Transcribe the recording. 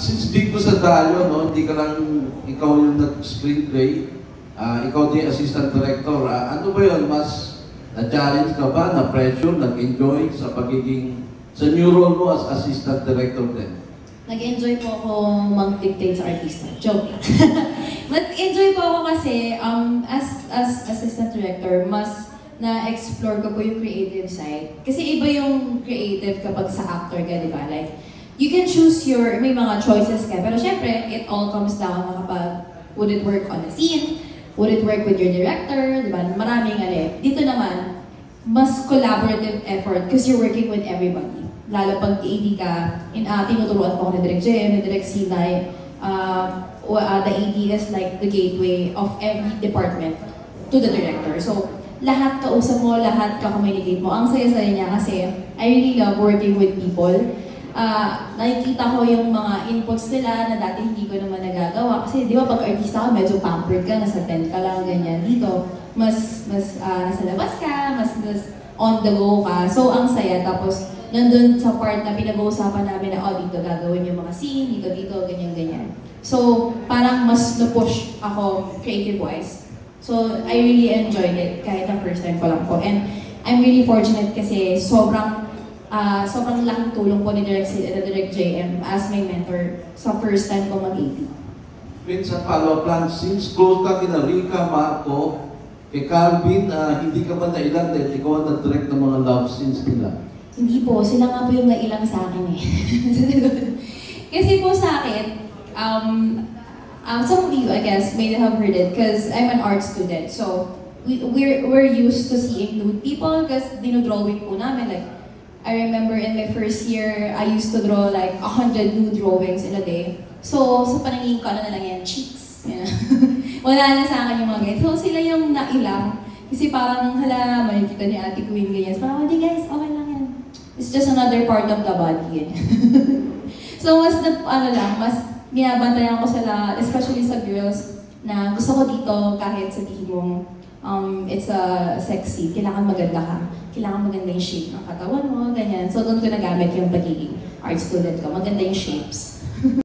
Since dito sa Dalio, no, hindi ka lang ikaw yung nag-screenplay, ikaw din assistant director. Ano ba yun? Mas na-challenge ka ba, na-pressure, nag-enjoy sa pagiging, sa new role mo as assistant director din? Nag-enjoy po ako mag-dictate sa artista. Joke lang. Nag-enjoy po ako kasi as assistant director, mas na-explore ko po yung creative side. Kasi iba yung creative kapag sa actor ka, di ba? Like, you can choose may mga choices ka. Pero syempre, it all comes down na kapag would it work on the scene, would it work with your director, di ba? Maraming Dito naman, mas collaborative effort because you're working with everybody. Lalo pag AD ka, tinuturuan ko ni Direk JM, ni Direk Sinay, the AD is like the gateway of every department to the director. So, lahat kausap mo, lahat ka-communicate mo. Ang saya-saya niya kasi I really love working with people. Nakikita ko yung mga inputs nila na dati hindi ko naman nagagawa. Kasi di ba pag artista ka, medyo pampered ka, nasa tent ka lang, ganyan. Dito, mas nasa labas ka, mas on the go ka. So, ang saya. Tapos, nandun sa part na pinag-uusapan namin na, dito gagawin yung mga scene, dito, ganyan. So, parang mas na-push ako creative-wise. So, I really enjoyed it kahit ang first time ko lang po. And I'm really fortunate kasi sobrang laking tulong po ni Direk JM as my mentor sa first time ko mag-AD. Vince, sa follow-up plan, since close ka kina Rica, Marco, kay Calvin, hindi ka ba nailang dahil ikaw ang nag-direct ng mga love scenes nila? Hindi po, sila nga po yung nailang sa akin eh. Kasi po sa akin, some of you, I guess, may have heard it because I'm an art student. So, we're used to seeing nude people because dinodrawing po namin. Like, I remember in my first year, I used to draw like 100 nude drawings in a day. So, sa paningin ko, na lang yan, cheeks. You know? Wala na sa akin yung mga ganyan. So, sila yung nailang. Kasi parang, makikita ni Ate Queen ganyan. So, parang, hindi guys, okay lang yan. It's just another part of the body. So, mas binabantayan ko sila, especially sa girls, na gusto ko dito kahit sabihin mong it's a sexy, kailangan maganda ka. Kailangan maganda yung shape ng katawan mo, ganyan. So doon ko nagamit yung pagiging art student ko. Maganda yung shapes.